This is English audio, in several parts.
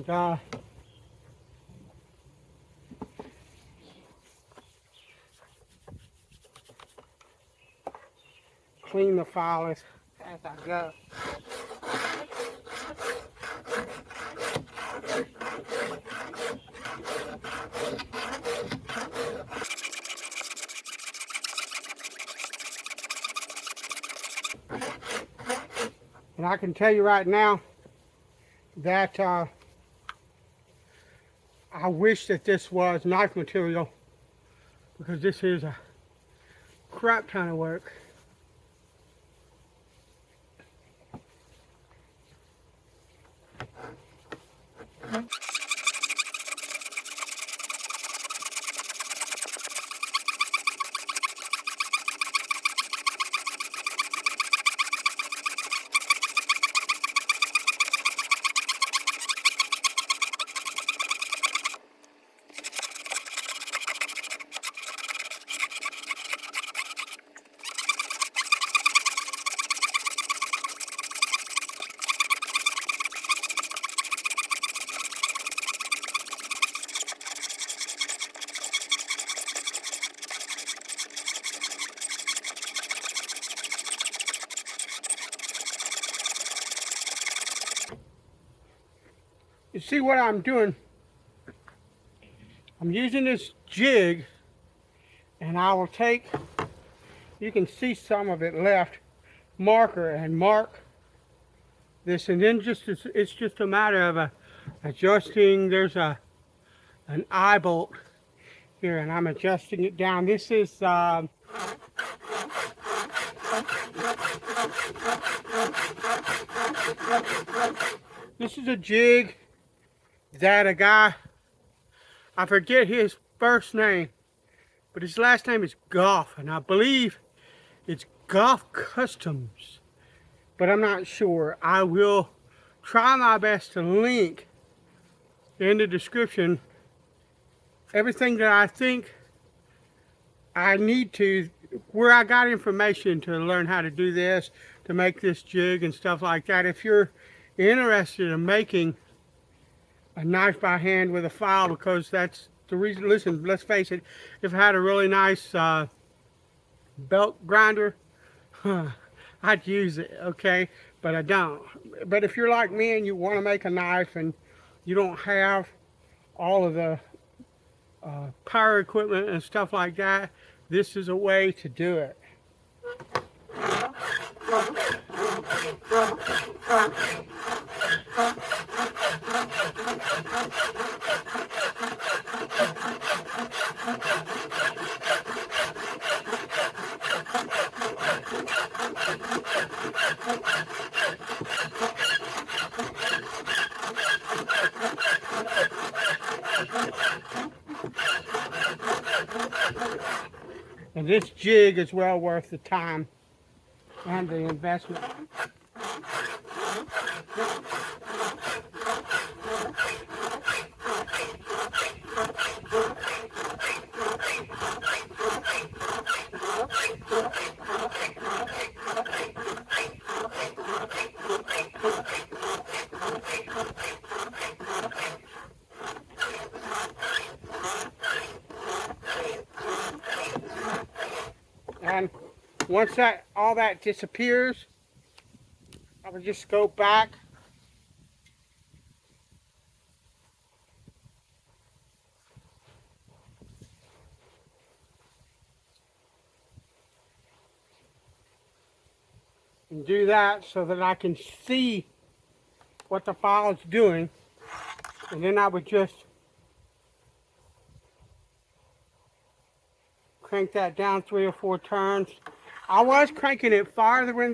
and clean the file as I go. And I can tell you right now that I wish that this was knife material, because this is a crap ton of work. You see what I'm doing? I'm using this jig, and I will take, you can see some of it left, marker, and mark this, and then it's just a matter of adjusting. There's an eye bolt here, and I'm adjusting it down. This is a jig that a guy, I forget his first name, but his last name is Goff, and I believe it's Goff Customs, but I'm not sure. I will try my best to link in the description everything that I think I need to, where I got information to learn how to do this, to make this jig and stuff like that. If you're interested in making a knife by hand with a file, because that's the reason. Listen, let's face it, if I had a really nice belt grinder, I'd use it, okay, but I don't. But if you're like me and you want to make a knife and you don't have all of the power equipment and stuff like that, this is a way to do it. And this jig is well worth the time and the investment. And once all that disappears, I will just go back and do that so that I can see what the file is doing, and then I would just crank that down 3 or 4 turns. I was cranking it farther than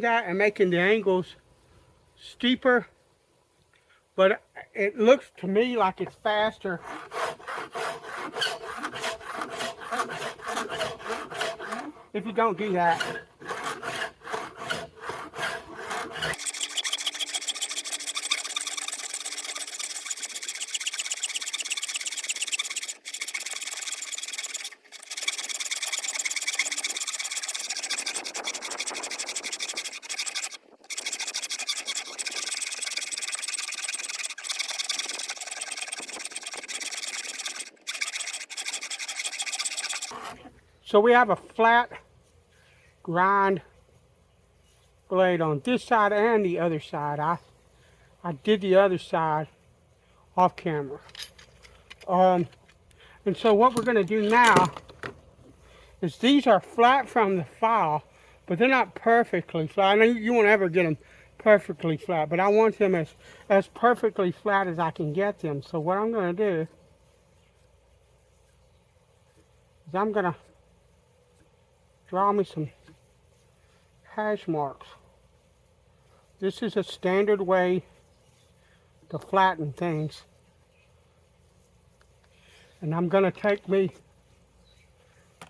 that and making the angles steeper, but it looks to me like it's faster. If you don't do that. So we have a flat grind blade on this side and the other side. I did the other side off camera. And so what we're going to do now is these are flat from the file, but they're not perfectly flat. I know you won't ever get them perfectly flat, but I want them as perfectly flat as I can get them. So what I'm going to do is I'm going to draw me some hash marks. This is a standard way to flatten things. And I'm going to take me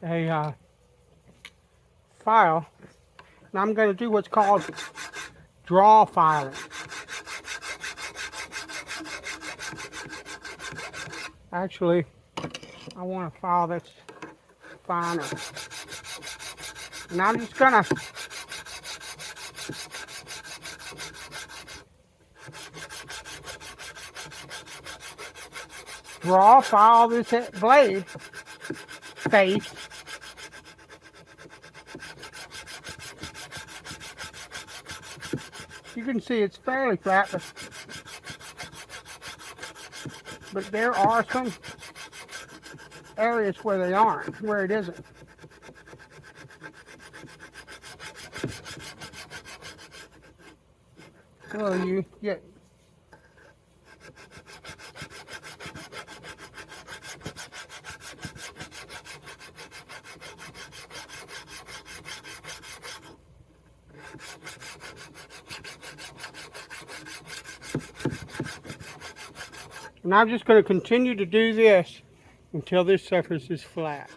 a file, and I'm going to do what's called draw filing. Actually, I want a file that's finer. And I'm just going to draw file this blade face. You can see it's fairly flat, but there are some areas where they aren't, where it isn't. So you get and I'm just going to continue to do this until this surface is flat.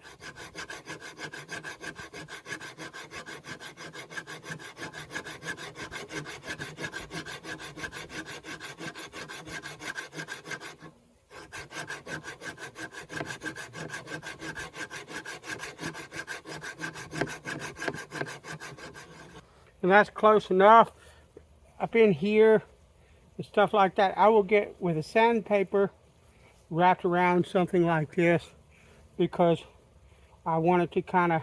And that's close enough. Up in here and stuff like that, I will get with a sandpaper wrapped around something like this, because I want it to kind of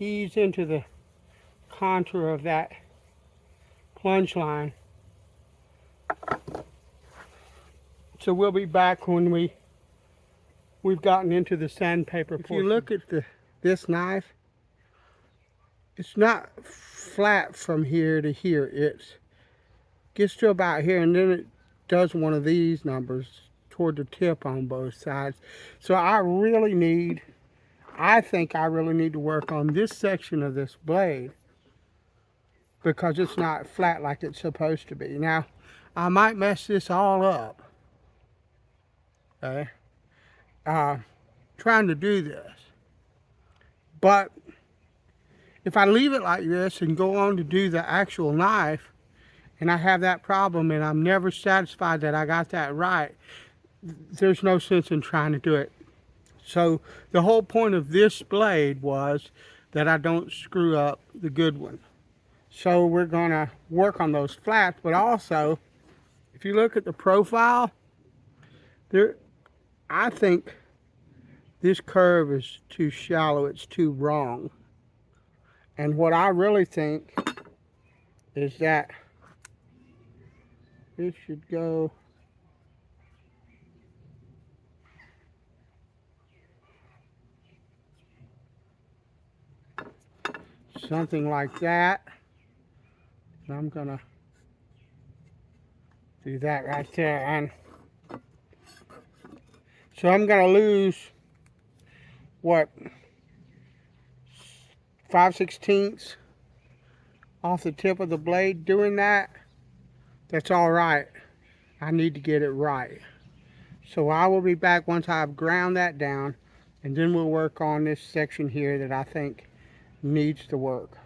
ease into the contour of that plunge line. So we'll be back when we've gotten into the sandpaper portion. If you look at this knife, it's not flat from here to here. It gets to about here, and then it does one of these numbers toward the tip on both sides. So I think I really need to work on this section of this blade, because it's not flat like it's supposed to be. Now, I might mess this all up, okay, trying to do this. But if I leave it like this and go on to do the actual knife, and I have that problem and I'm never satisfied that I got that right, there's no sense in trying to do it. So the whole point of this blade was that I don't screw up the good one. So we're going to work on those flats, but also, if you look at the profile, I think this curve is too shallow, it's too wrong. And what I really think is that this should go something like that. And I'm gonna do that right there. And so I'm gonna lose, what, 5/16 off the tip of the blade doing that. That's all right. I need to get it right. So I will be back once I've ground that down, and then we'll work on this section here that I think needs to work.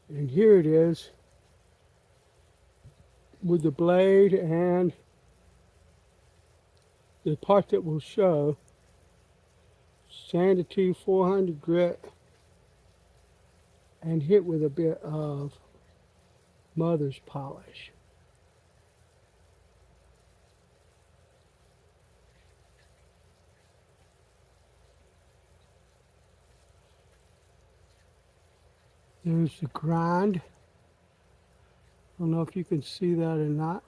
And here it is with the blade and the part that will show sanded to 400 grit and hit with a bit of mother's polish. There's the grind. I don't know if you can see that or not.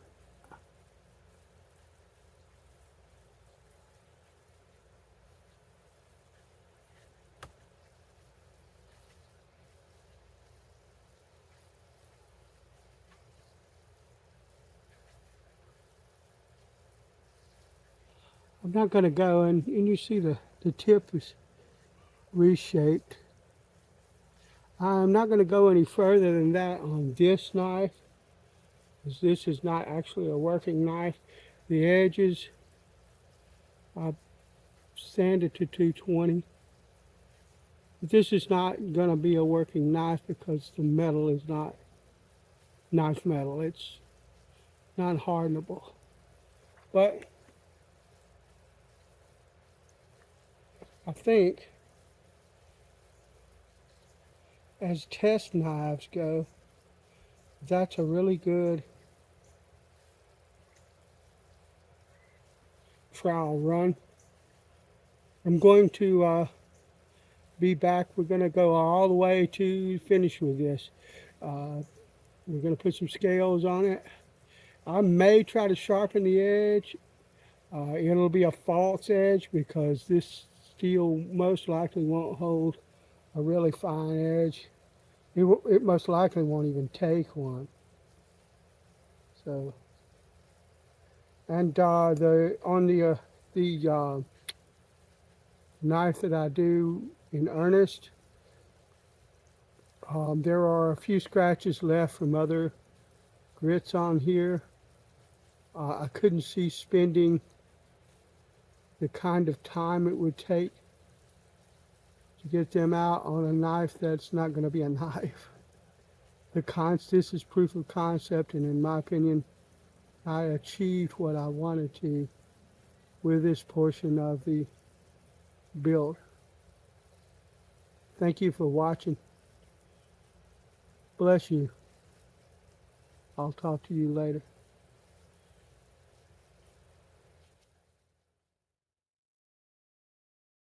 I'm not going to go and you see the tip is reshaped. I'm not going to go any further than that on this knife, because this is not actually a working knife. The edges I sanded to 220. But this is not going to be a working knife because the metal is not knife metal. It's not hardenable. But I think as test knives go, that's a really good trial run. I'm going to be back. We're going to go all the way to finish with this. We're going to put some scales on it. I may try to sharpen the edge. It'll be a false edge because this steel most likely won't hold a really fine edge. It most likely won't even take one. So, and the knife that I do in earnest, there are a few scratches left from other grits on here. I couldn't see spending the kind of time it would take to get them out on a knife that's not going to be a knife. This is proof of concept, and in my opinion, I achieved what I wanted to with this portion of the build. Thank you for watching. Bless you. I'll talk to you later.